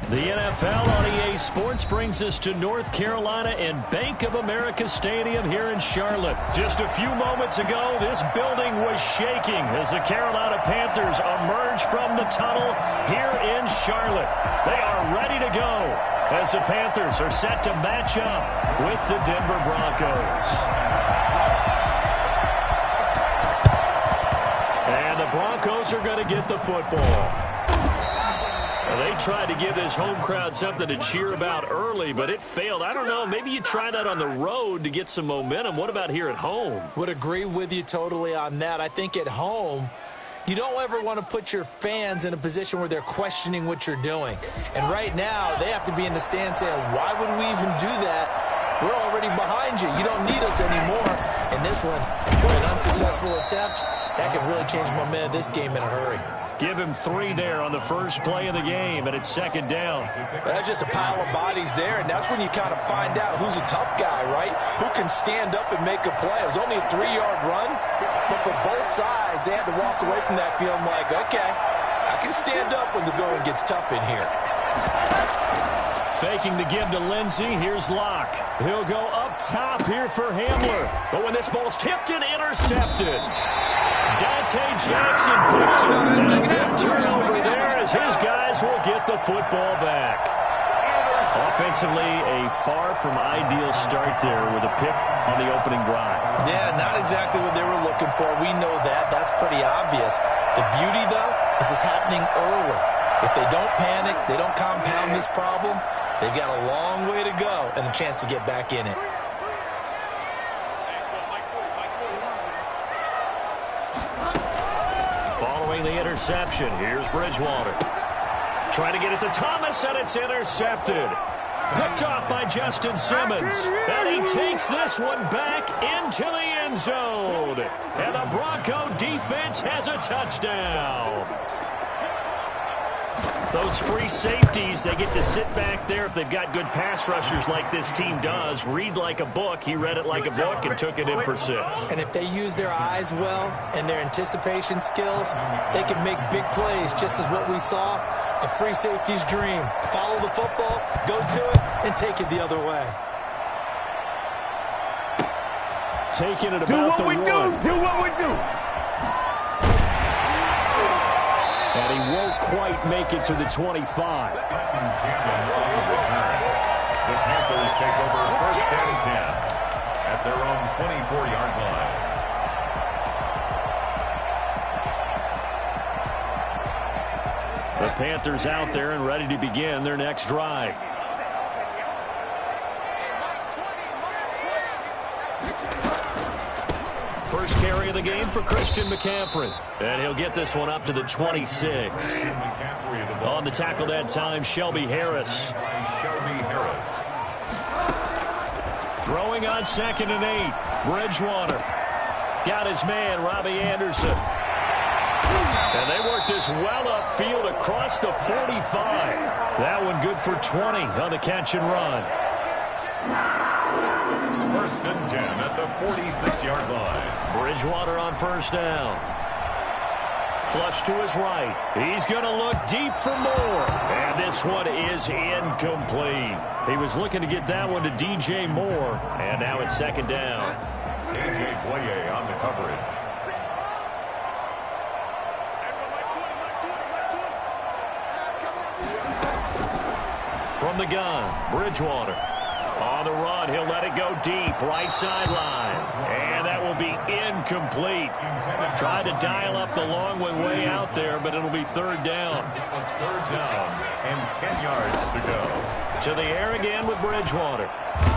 The NFL on EA Sports brings us to North Carolina and Bank of America Stadium here in Charlotte. Just a few moments ago, this building was shaking as the Carolina Panthers emerge from the tunnel here in Charlotte. They are ready to go as the Panthers are set to match up with the Denver Broncos. And the Broncos are going to get the football. They tried to give this home crowd something to cheer about early, but it failed. I don't know. Maybe you try that on the road to get some momentum. What about here at home? Would agree with you totally on that. I think at home, you don't ever want to put your fans in a position where they're questioning what you're doing. And right now, they have to be in the stand saying, why would we even do that? We're already behind you. You don't need us anymore. And this one, an unsuccessful attempt, that could really change the momentum of this game in a hurry. Give him 3 there on the first play of the game, and it's second down. That's just a pile of bodies there, and that's when you kind of find out who's a tough guy, right? Who can stand up and make a play. It was only a 3-yard run, but for both sides, they had to walk away from that feeling like, okay, I can stand up when the going gets tough in here. Faking the give to Lindsey. Here's Locke. He'll go up top here for Hamler. But when this ball's tipped and intercepted, Dante Jackson picks it. And a big turnover there as his guys will get the football back. Offensively, a far from ideal start there with a pick on the opening drive. Yeah, not exactly what they were looking for. We know that. That's pretty obvious. The beauty, though, is it's happening early. If they don't panic, they don't compound this problem, they've got a long way to go and a chance to get back in it. Following the interception, here's Bridgewater. Trying to get it to Thomas, and it's intercepted. Picked off by Justin Simmons. And he takes this one back into the end zone. And the Bronco defense has a touchdown. Those free safeties, they get to sit back there if they've got good pass rushers like this team does. Read like a book. He read it like a book and took it in for 6. And if they use their eyes well and their anticipation skills, they can make big plays, just as what we saw, a free safety's dream. Follow the football, go to it, and take it the other way. Taking it about the 1. Do what we do. And he won't quite make it to the 25. The Panthers take over first and 10 at their own 24-yard line. The Panthers out there and ready to begin their next drive. First carry of the game for Christian McCaffrey. And he'll get this one up to the 26. On the tackle that time, Shelby Harris. Throwing on 2nd and 8. Bridgewater. Got his man, Robbie Anderson. And they work this well upfield across the 45. That one good for 20 on the catch and run. First and 10 at the 46-yard line. Bridgewater on first down. Flush to his right. He's going to look deep for more. And this one is incomplete. He was looking to get that one to DJ Moore. And now it's 2nd down. A.J. Boye on the coverage. From the gun, Bridgewater. On the run, he'll let it go deep, right sideline. And that will be incomplete. Tried to dial up the long one way out there, but it'll be 3rd down. 3rd down and 10 yards to go. To the air again with Bridgewater.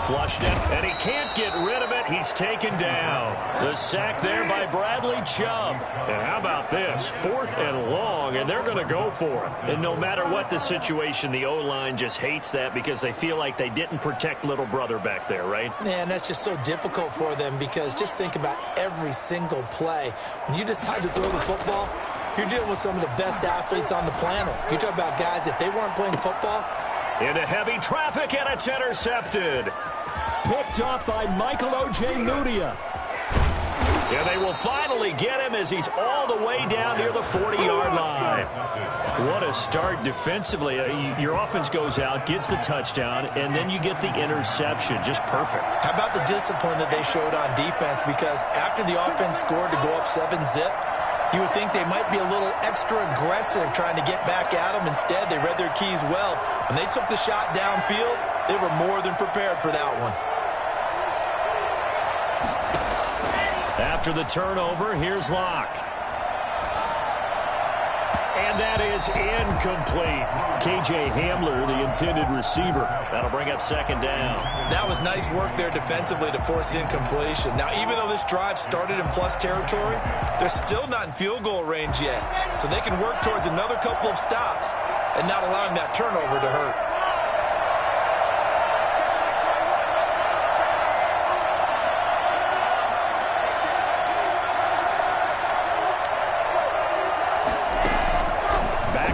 Flushed it, and he can't get rid of it. He's taken down. The sack there by Bradley Chubb. And how about this? 4th and long, and they're going to go for it. And no matter what the situation, the O-line just hates that because they feel like they didn't protect little brother back there, right? Man, that's just so difficult for them because just think about every single play. When you decide to throw the football, you're dealing with some of the best athletes on the planet. You talk about guys, if they weren't playing football. Into heavy traffic, and it's intercepted. Picked off by Michael O.J. Mudia. Yeah, they will finally get him as he's all the way down near the 40-yard line. What a start defensively. Your offense goes out, gets the touchdown, and then you get the interception. Just perfect. How about the discipline that they showed on defense? Because after the offense scored to go up 7-zip, you would think they might be a little extra aggressive trying to get back at them. Instead, they read their keys well. When they took the shot downfield, they were more than prepared for that one. After the turnover, here's Locke. And that is incomplete. K.J. Hamler, the intended receiver. That'll bring up second down. That was nice work there defensively to force incompletion. Now, even though this drive started in plus territory, they're still not in field goal range yet. So they can work towards another couple of stops and not allowing that turnover to hurt.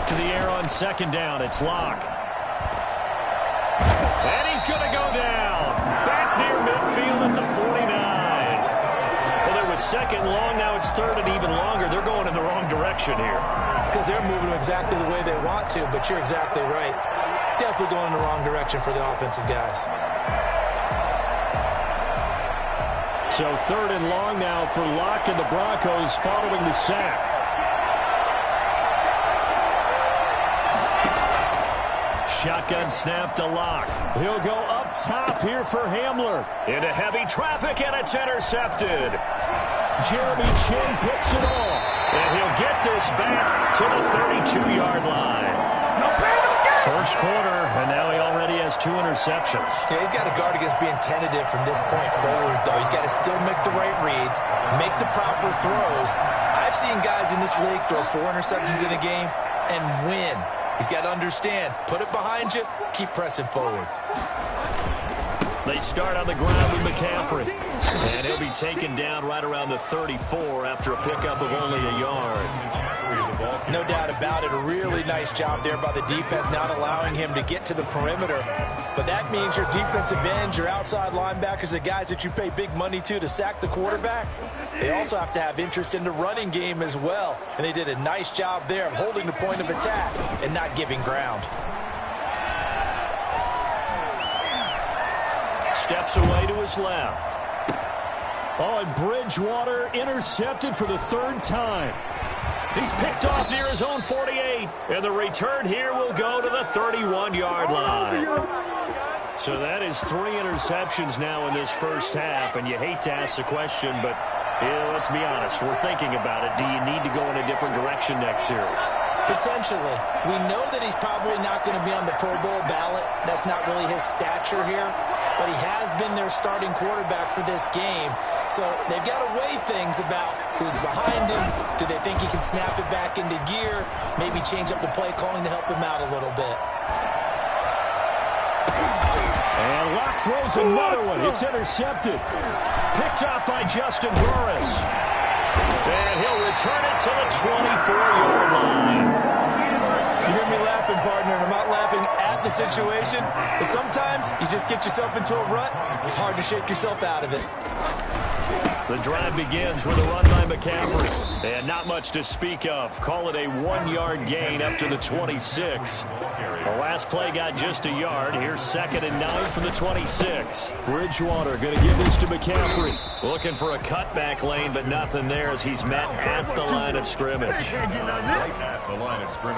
To the air on second down. It's Locke. And he's going to go down. Back near midfield at the 49. Well, there was second long. Now it's third and even longer. They're going in the wrong direction here. Because they're moving exactly the way they want to, but you're exactly right. Definitely going in the wrong direction for the offensive guys. So third and long now for Locke and the Broncos following the sack. Shotgun snap to Locke. He'll go up top here for Hamler. Into heavy traffic, and it's intercepted. Jeremy Chin picks it off. And he'll get this back to the 32-yard line. First quarter, and now he already has 2 interceptions. Yeah, he's got to guard against being tentative from this point forward, though. He's got to still make the right reads, make the proper throws. I've seen guys in this league throw 4 interceptions in a game and win. He's got to understand, put it behind you, keep pressing forward. They start on the ground with McCaffrey. And he'll be taken down right around the 34 after a pickup of only a yard. No doubt about it. A really nice job there by the defense, not allowing him to get to the perimeter. But that means your defensive ends, your outside linebackers, the guys that you pay big money to sack the quarterback, they also have to have interest in the running game as well. And they did a nice job there of holding the point of attack and not giving ground. Steps away to his left. Oh, and Bridgewater intercepted for the 3rd time. He's picked off near his own 48. And the return here will go to the 31-yard line. So that is 3 interceptions now in this first half. And you hate to ask the question, but let's be honest. We're thinking about it. Do you need to go in a different direction next series? Potentially. We know that he's probably not going to be on the Pro Bowl ballot. That's not really his stature here. But he has been their starting quarterback for this game. So they've got to weigh things about who's behind him. Do they think he can snap it back into gear? Maybe change up the play calling to help him out a little bit. And Locke throws another one. It's intercepted. Picked up by Justin Burris. And he'll return it to the 24-yard line. You hear me laughing, partner, and I'm not laughing at the situation. But sometimes you just get yourself into a rut. It's hard to shake yourself out of it. The drive begins with a run by McCaffrey. And not much to speak of. Call it a 1-yard gain up to the 26. The last play got just a yard. Here's 2nd and 9 from the 26. Bridgewater going to give this to McCaffrey. Looking for a cutback lane, but nothing there as he's met at the line of scrimmage.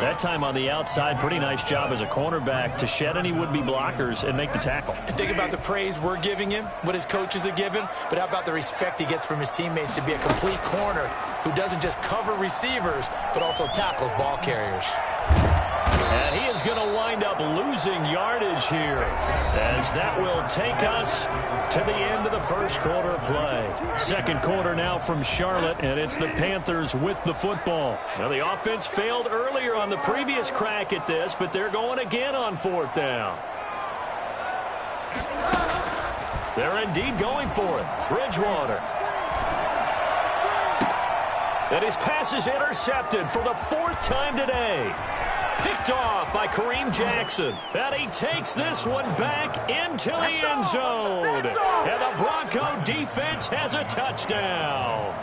That time on the outside, pretty nice job as a cornerback to shed any would-be blockers and make the tackle. Think about the praise we're giving him, what his coaches are giving, but how about the respect he gets from his teammates to be a complete corner who doesn't just cover receivers, but also tackles ball carriers. And he is going to wind up losing yardage here, as that will take us to the end of the first quarter play. Second quarter now from Charlotte, and it's the Panthers with the football. Now, the offense failed earlier on the previous crack at this, but they're going again on 4th down. They're indeed going for it. Bridgewater. And his pass is intercepted for the 4th time today. Picked off by Kareem Jackson. And he takes this one back into the end zone. And the Bronco defense has a touchdown.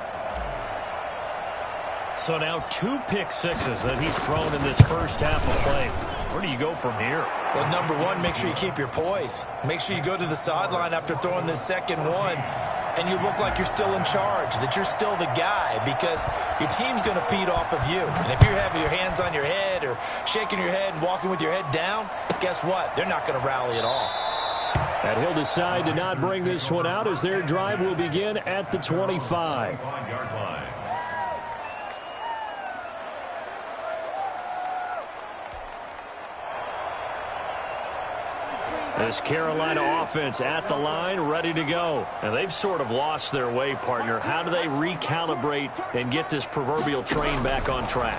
So now 2 pick sixes that he's thrown in this first half of play. Where do you go from here? Well, number one, make sure you keep your poise. Make sure you go to the sideline after throwing this second one, and you look like you're still in charge, that you're still the guy, because your team's going to feed off of you. And if you're having your hands on your head or shaking your head and walking with your head down, guess what? They're not going to rally at all. And he'll decide to not bring this one out as their drive will begin at the 25. This Carolina offense at the line, ready to go. And they've sort of lost their way, partner. How do they recalibrate and get this proverbial train back on track?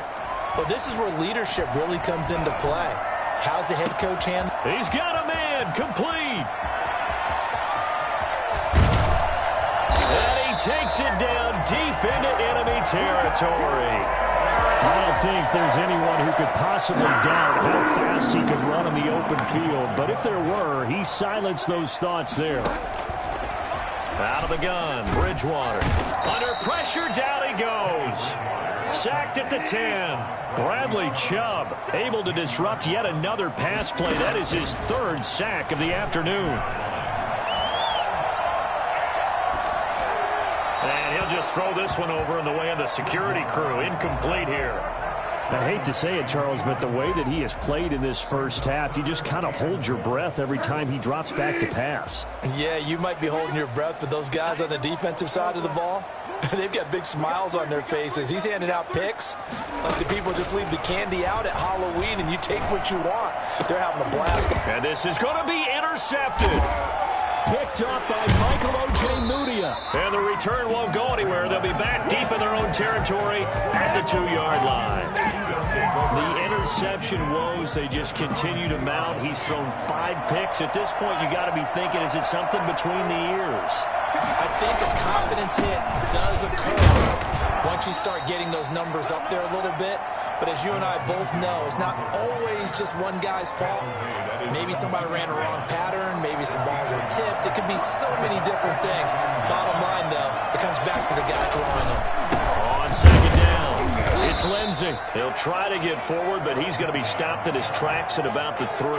Well, this is where leadership really comes into play. How's the head coach handle? He's got a man, complete. And he takes it down deep into enemy territory. I don't think there's anyone who could possibly doubt how fast he could run in the open field. But if there were, he silenced those thoughts there. Out of the gun, Bridgewater. Under pressure, down he goes. Sacked at the 10. Bradley Chubb able to disrupt yet another pass play. That is his 3rd sack of the afternoon. And he'll just throw this one over in the way of the security crew. Incomplete here. I hate to say it, Charles, but the way that he has played in this first half, you just kind of hold your breath every time he drops back to pass. Yeah, you might be holding your breath, but those guys on the defensive side of the ball, they've got big smiles on their faces. He's handing out picks like the people just leave the candy out at Halloween and you take what you want. They're having a blast. And this is going to be intercepted. Picked up by Michael O.J. Mudia. And the return won't go anywhere. They'll be back deep in their own territory at the 2-yard line. The interception woes, they just continue to mount. He's thrown 5 picks. At this point, you got to be thinking, is it something between the ears? I think a confidence hit does occur once you start getting those numbers up there a little bit. But as you and I both know, it's not always just one guy's fault. Maybe somebody ran a wrong pattern. Maybe some balls were tipped. It could be so many different things. Bottom line, though, it comes back to the guy throwing them. On second down, it's Lindsey. He'll try to get forward, but he's going to be stopped at his tracks at about the 3.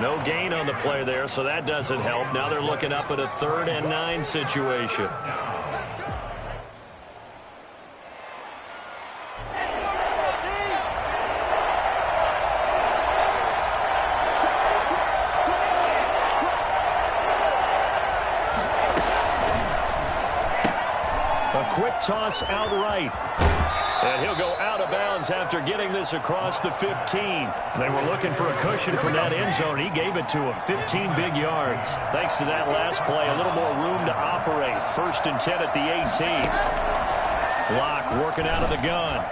No gain on the play there, so that doesn't help. Now they're looking up at a 3rd and 9 situation. Quick toss outright. And he'll go out of bounds after getting this across the 15. They were looking for a cushion from that end zone. He gave it to him. 15 big yards. Thanks to that last play, a little more room to operate. 1st and 10 at the 18. Locke working out of the gun.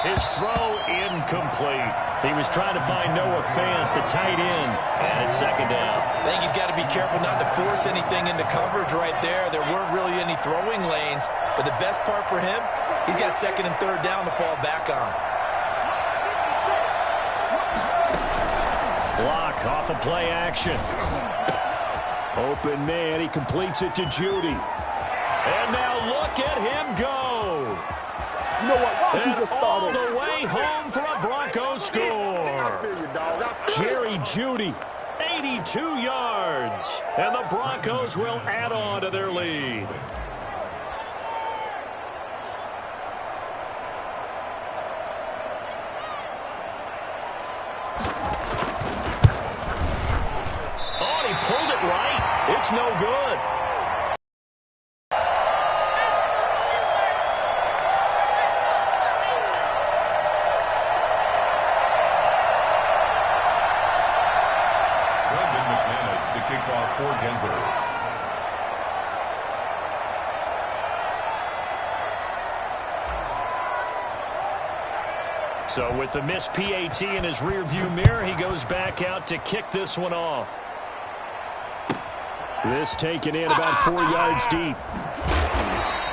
His throw incomplete. He was trying to find Noah Fant, the tight end, and it's 2nd down. I think he's got to be careful not to force anything into coverage right there. There weren't really any throwing lanes, but the best part for him, he's got 2nd and 3rd down to fall back on. Locke off of play action. Open man, he completes it to Judy. And now look at him go. You know what? Why don't you just start all the way home for a Bronco score. Jerry Judy, 82 yards. And the Broncos will add on to their lead. Oh, he pulled it right. It's no good. For Denver. So with the missed PAT in his rearview mirror, he goes back out to kick this one off. This taken in about 4 yards deep.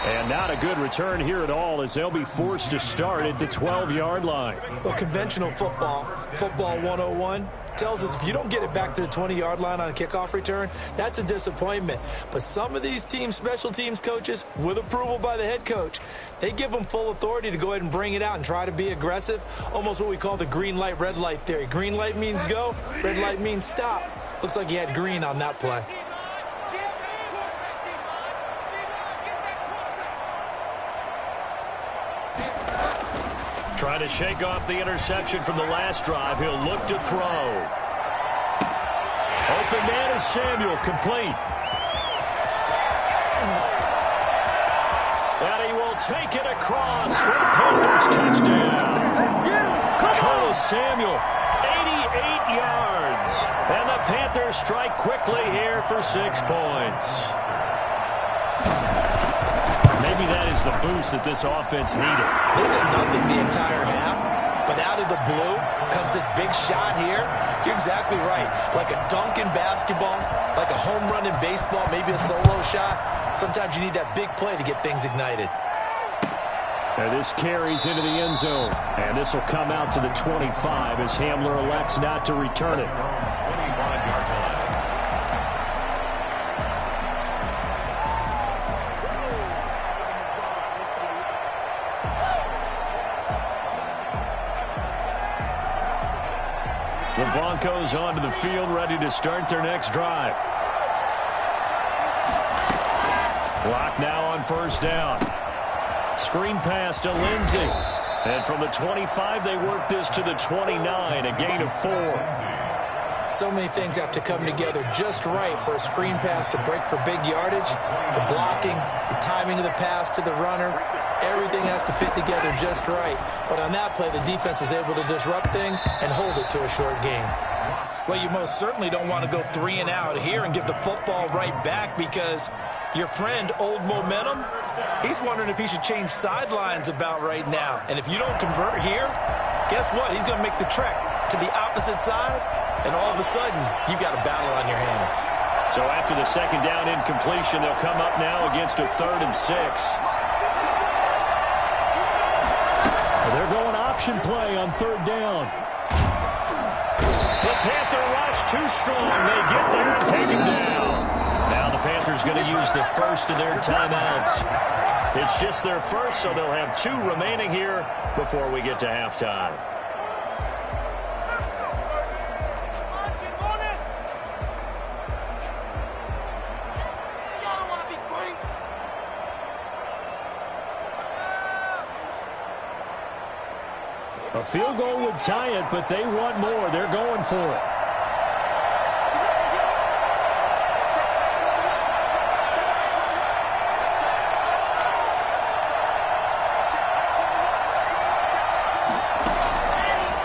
And not a good return here at all as they'll be forced to start at the 12-yard line. Well, conventional football 101, tells us if you don't get it back to the 20-yard line on a kickoff return, that's a disappointment. But some of these teams, special teams coaches, with approval by the head coach, they give them full authority to go ahead and bring it out and try to be aggressive, almost what we call the green light, red light theory. Green light means go, red light means stop. Looks like he had green on that play. Trying to shake off the interception from the last drive. He'll look to throw. Open man is Samuel, complete. And he will take it across for the Panthers touchdown. Curtis Samuel, 88 yards. And the Panthers strike quickly here for 6 points. Maybe that is the boost that this offense needed. They did nothing the entire half, but out of the blue comes this big shot here. You're exactly right. Like a dunk in basketball, like a home run in baseball, maybe a solo shot. Sometimes you need that big play to get things ignited. And this carries into the end zone. And this will come out to the 25 as Hamler elects not to return it. The Broncos onto the field, ready to start their next drive. Clock now on first down. Screen pass to Lindsey. And from the 25, they work this to the 29, a gain of 4. So many things have to come together just right for a screen pass to break for big yardage. The blocking, the timing of the pass to the runner, everything has to fit together just right. But on that play, the defense was able to disrupt things and hold it to a short gain. Well, you most certainly don't want to go 3 and out here and give the football right back because your friend, Old Momentum, he's wondering if he should change sidelines about right now. And if you don't convert here, guess what? He's going to make the trek to the opposite side, and all of a sudden, you've got a battle on your hands. So after the second down incompletion, they'll come up now against a 3rd and 6. They're going option play on 3rd down. The Panther rush too strong. They get there and take him down. Now the Panthers going to use the first of their timeouts. It's just their first, so they'll have 2 remaining here before we get to halftime. A field goal would tie it, but they want more. They're going for it.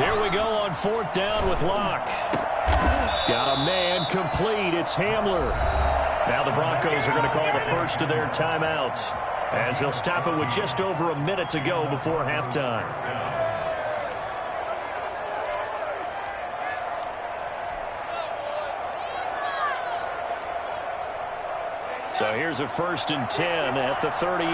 Here we go on 4th down with Locke. Got a man complete. It's Hamler. Now the Broncos are going to call the first of their timeouts as they'll stop it with just over a minute to go before halftime. So here's a 1st and 10 at the 38.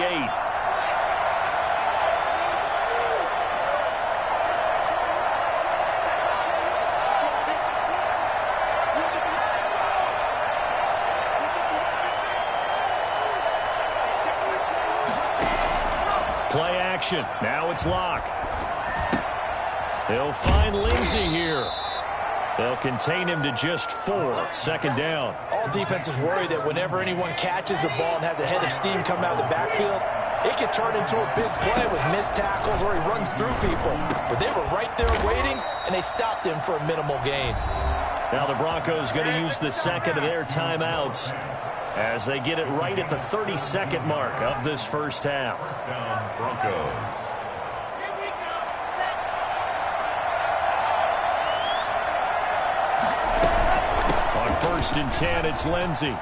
Play action. Now it's Locke. They'll find Lindsey here. They'll contain him to just 4. 2nd down. All defenses worry that whenever anyone catches the ball and has a head of steam come out of the backfield, it can turn into a big play with missed tackles or he runs through people. But they were right there waiting, and they stopped him for a minimal gain. Now the Broncos going to use the second of their timeouts as they get it right at the 32nd mark of this first half. Broncos. On 1st and 10, it's Lindsey.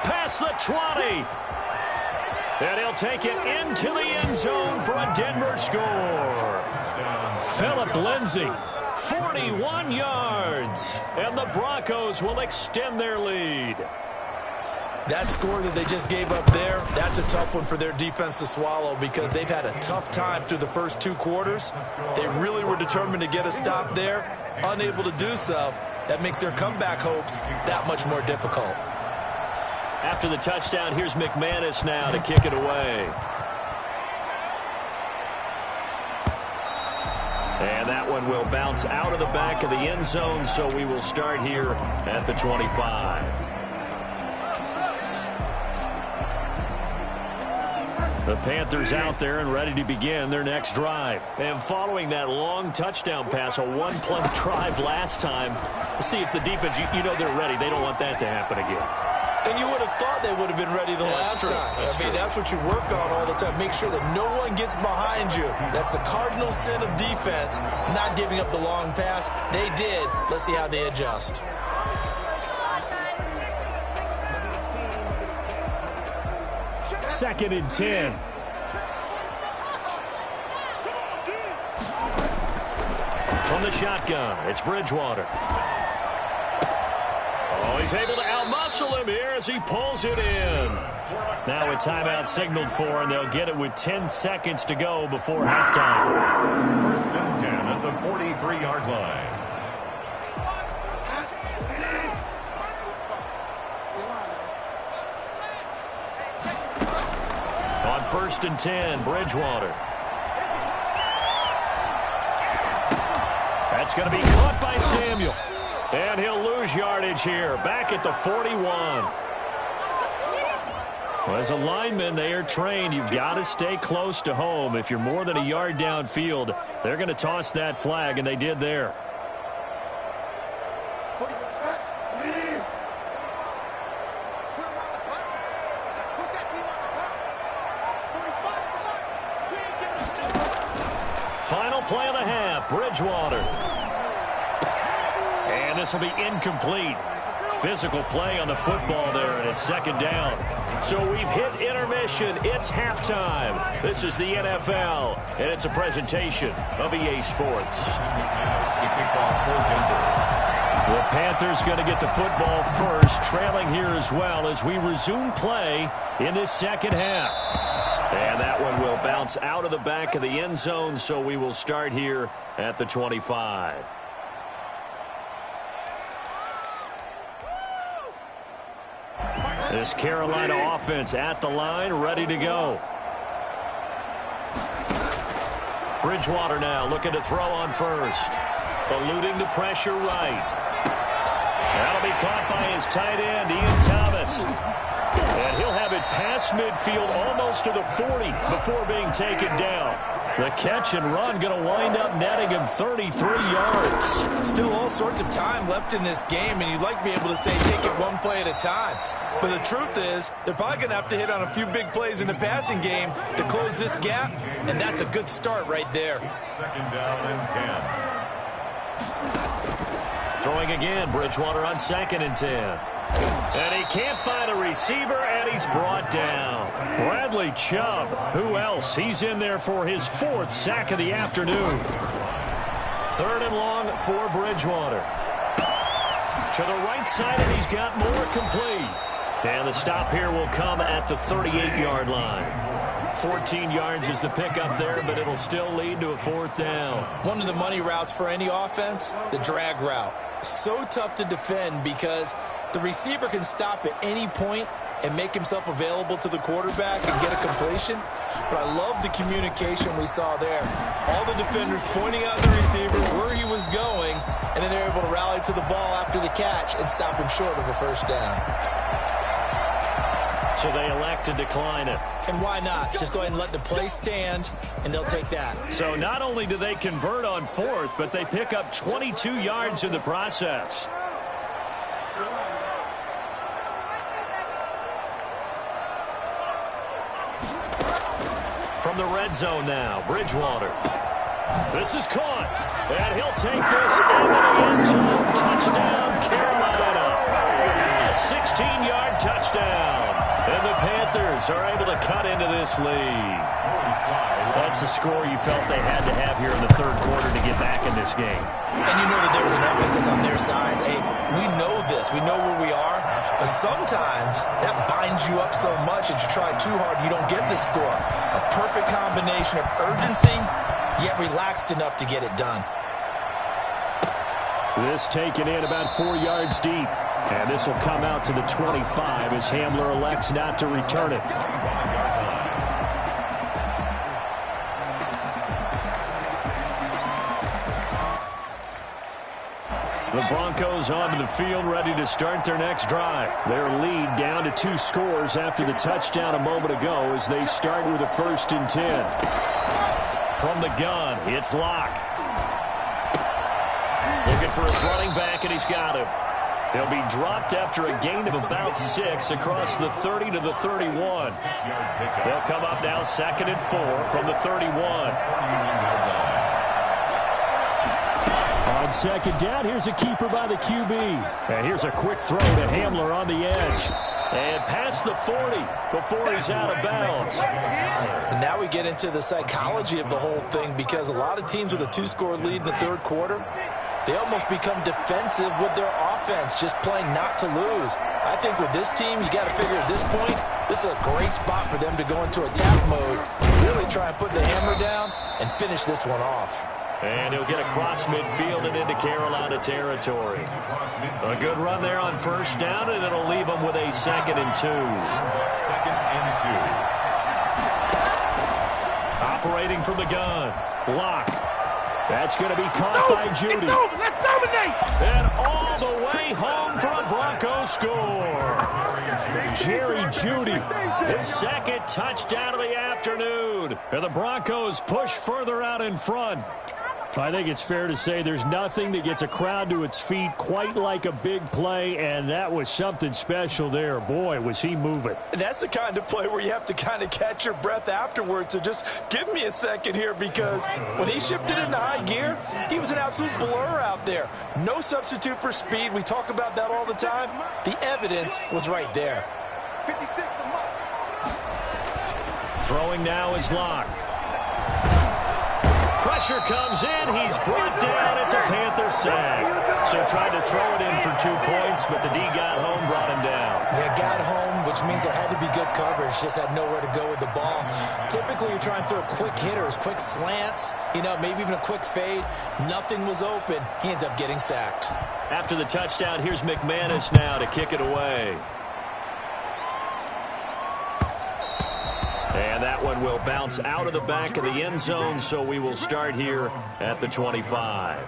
Past the 20. And he'll take it into the end zone for a Denver score. Philip Lindsey, 41 yards. And the Broncos will extend their lead. That score that they just gave up there, that's a tough one for their defense to swallow because they've had a tough time through the first 2 quarters. They really were determined to get a stop there, unable to do so. That makes their comeback hopes that much more difficult. After the touchdown, here's McManus now to kick it away. And that one will bounce out of the back of the end zone, so we will start here at the 25. The Panthers out there and ready to begin their next drive. And following that long touchdown pass, a one-play drive last time, let's see if the defense, you know they're ready. They don't want that to happen again. And you would have thought they would have been ready the last time. That's what you work on all the time. Make sure that no one gets behind you. That's the cardinal sin of defense, not giving up the long pass. They did. Let's see how they adjust. Second and 10. From the shotgun, it's Bridgewater. Oh, he's able to outmuscle him here as he pulls it in. Now a timeout signaled for, and they'll get it with 10 seconds to go before halftime. First and 10 at the 43-yard line. On first and 10, Bridgewater. That's going to be caught by Samuel. And he'll lose yardage here, back at the 41. Well, as a lineman, they are trained. You've got to stay close to home. If you're more than a yard downfield, they're going to toss that flag, and they did there. Final play of the half, Bridgewater. And this will be incomplete. Physical play on the football there, and it's second down. So we've hit intermission. It's halftime. This is the NFL, and it's a presentation of EA Sports. The Panthers going to get the football first, trailing here as well as we resume play in this second half. And that one will bounce out of the back of the end zone, so we will start here at the 25. This Carolina offense at the line, ready to go. Bridgewater now looking to throw on first. Eluding the pressure right. That'll be caught by his tight end, Ian Thomas. And he'll have it past midfield almost to the 40 before being taken down. The catch and run going to wind up netting him 33 yards. Still all sorts of time left in this game, and you'd like to be able to say take it one play at a time. But the truth is, they're probably going to have to hit on a few big plays in the passing game to close this gap, and that's a good start right there. Second down and 10. Throwing again, Bridgewater on second and 10. And he can't find a receiver, and he's brought down. Bradley Chubb, who else? He's in there for his 4th sack of the afternoon. Third and long for Bridgewater. To the right side, and he's got more complete. And the stop here will come at the 38-yard line. 14 yards is the pickup there, but it'll still lead to a 4th down. One of the money routes for any offense, the drag route. So tough to defend because the receiver can stop at any point and make himself available to the quarterback and get a completion. But I love the communication we saw there. All the defenders pointing out the receiver where he was going, and then they're able to rally to the ball after the catch and stop him short of a first down. So they elect to decline it. And why not? Just go ahead and let the play stand, and they'll take that. So not only do they convert on 4th, but they pick up 22 yards in the process. From the red zone now, Bridgewater. This is caught, and he'll take this into the end zone. Touchdown, Carolina. A 16-yard touchdown. And the Panthers are able to cut into this lead. That's a score you felt they had to have here in the 3rd quarter to get back in this game. And you know that there was an emphasis on their side. Hey, we know this. We know where we are. But sometimes that binds you up so much that you try too hard, you don't get the score. A perfect combination of urgency, yet relaxed enough to get it done. This taken in about 4 yards deep. And this will come out to the 25 as Hamler elects not to return it. The Broncos onto the field, ready to start their next drive. Their lead down to 2 scores after the touchdown a moment ago as they start with a 1st and 10. From the gun, it's Locke. Looking for his running back, and he's got him. He'll be dropped after a gain of about 6 across the 30 to the 31. They'll come up now 2nd and 4 from the 31. On 2nd down, here's a keeper by the QB. And here's a quick throw to Hamler on the edge. And past the 40 before he's out of bounds. And now we get into the psychology of the whole thing, because a lot of teams with a 2-score lead in the 3rd quarter, they almost become defensive with their offense, just playing not to lose. I think with this team, you got to figure at this point, this is a great spot for them to go into attack mode, really try and put the hammer down and finish this one off. And he'll get across midfield and into Carolina territory. A good run there on 1st down, and it'll leave them with a 2nd and 2. 2nd and 2. Operating from the gun, Locke. That's going to be caught by Judy. It's over. Let's dominate. And all the way home for a Broncos score. Jerry Judy, his 2nd touchdown of the afternoon. And the Broncos push further out in front. I think it's fair to say there's nothing that gets a crowd to its feet quite like a big play, and that was something special there. Boy, was he moving. And that's the kind of play where you have to kind of catch your breath afterwards. So just give me a second here, because when he shifted into high gear, he was an absolute blur out there. No substitute for speed. We talk about that all the time. The evidence was right there. Throwing now is Locke. Pressure comes in. He's brought down. It's a Panther sack. So tried to throw it in for 2 points, but the D got home, brought him down. Yeah, got home, which means there had to be good coverage. Just had nowhere to go with the ball. Typically, you're trying to throw quick hitters, quick slants, maybe even a quick fade. Nothing was open. He ends up getting sacked. After the touchdown, here's McManus now to kick it away. And that one will bounce out of the back of the end zone, so we will start here at the 25.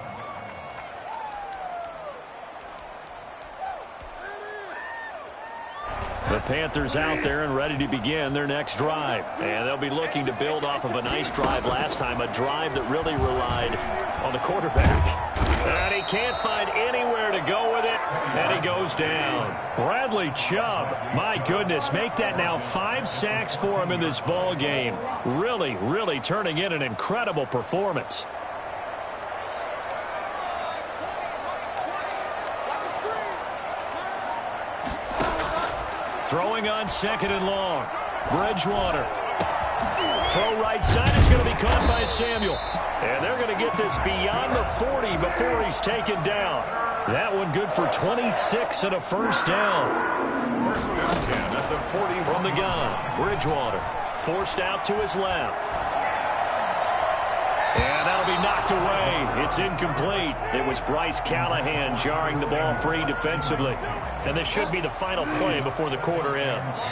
The Panthers out there and ready to begin their next drive. And they'll be looking to build off of a nice drive last time, a drive that really relied on the quarterback. And he can't find anywhere to go with it, and he goes down. Bradley Chubb, my goodness, make that now 5 sacks for him in this ball game. Really, really turning in an incredible performance. Throwing on 2nd and long. Bridgewater. Throw right side. It's going to be caught by Samuel. And they're going to get this beyond the 40 before he's taken down. That one good for 26 and a 1st down. 1st and 10 at the 40 from the gun. Bridgewater forced out to his left. And that'll be knocked away. It's incomplete. It was Bryce Callahan jarring the ball free defensively. And this should be the final play before the quarter ends.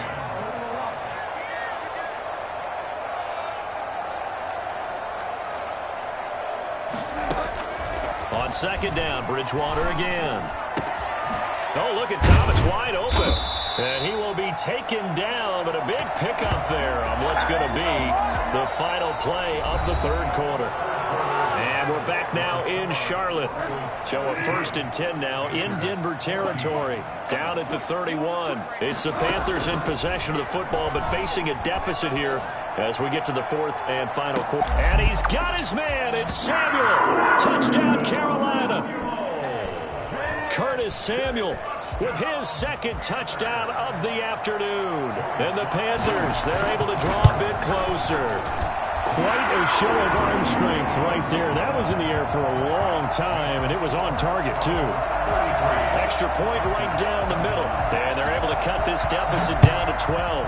On 2nd down, Bridgewater again. Oh, look at Thomas wide open. And he will be taken down, but a big pickup there on what's going to be the final play of the 3rd quarter. And we're back now in Charlotte. So a 1st and 10 now in Denver territory. Down at the 31. It's the Panthers in possession of the football, but facing a deficit here as we get to the 4th and final quarter. And he's got his man. It's Samuel. Touchdown, Carolina. Curtis Samuel with his 2nd touchdown of the afternoon. And the Panthers, they're able to draw a bit closer. Quite a show of arm strength right there. That was in the air for a long time, and it was on target, too. Extra point right down the middle. And they're able to cut this deficit down to 12.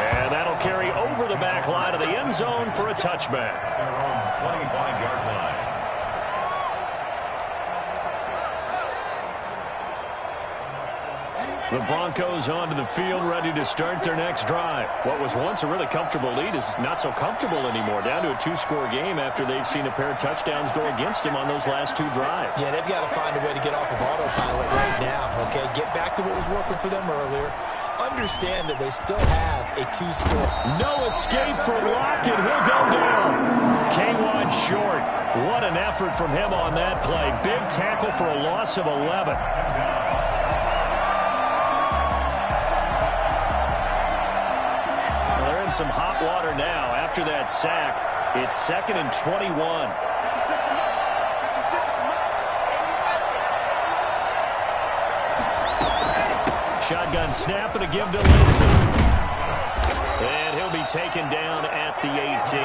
And that'll carry over the back line of the end zone for a touchback. 25-yard line. The Broncos onto the field, ready to start their next drive. What was once a really comfortable lead is not so comfortable anymore. Down to a 2-score game after they've seen a pair of touchdowns go against them on those last 2 drives. Yeah, they've got to find a way to get off of autopilot right now, okay? Get back to what was working for them earlier. Understand that they still have a 2-score. No escape for Lockett. He'll go down. K1 short. What an effort from him on that play. Big tackle for a loss of 11. Some hot water now after that sack. It's 2nd and 21. Shotgun snap and a give to Lindsay. And he'll be taken down at the 18.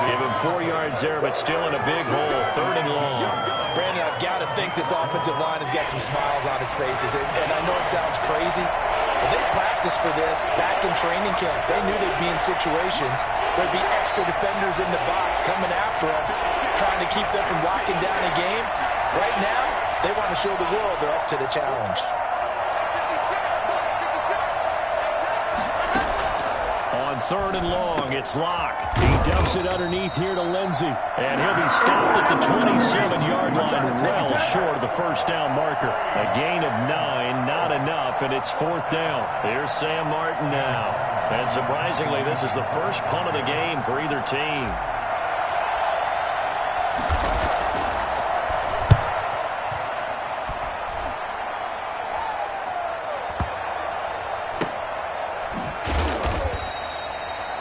Give him 4 yards there, but still in a big hole. 3rd and long. Brandon, I've got to think this offensive line has got some smiles on its faces. And I know it sounds crazy, but they practiced for this back in training camp. They knew they'd be in situations where there'd be extra defenders in the box coming after them, trying to keep them from locking down a game. Right now, they want to show the world they're up to the challenge. On 3rd and long, it's Locke. He dumps it underneath here to Lindsay. And he'll be stopped at the 27-yard line, well short of the first down marker. A gain of 9, not enough, and it's 4th down. Here's Sam Martin now. And surprisingly, this is the first punt of the game for either team.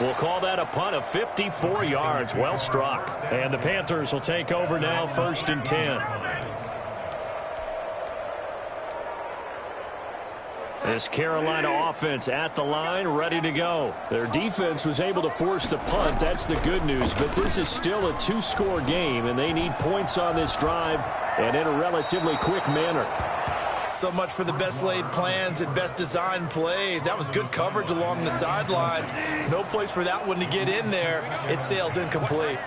We'll call that a punt of 54 yards. Well struck. And the Panthers will take over now, 1st and 10. This Carolina offense at the line, ready to go. Their defense was able to force the punt. That's the good news. But this is still a 2-score game, and they need points on this drive and in a relatively quick manner. So much for the best laid plans and best designed plays. That was good coverage along the sidelines. No place for that one to get in there. It sails incomplete.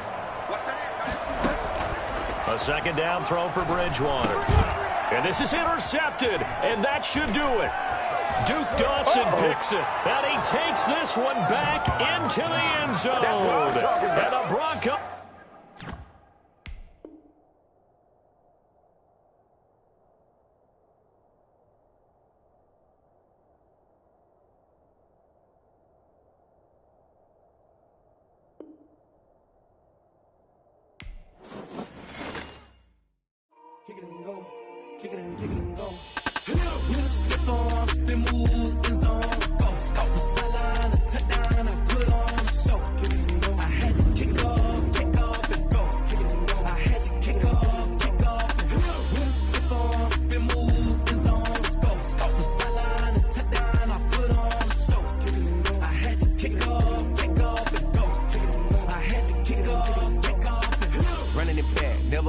A 2nd down throw for Bridgewater. And this is intercepted, and that should do it. Duke Dawson picks it, and he takes this one back into the end zone. And the Broncos...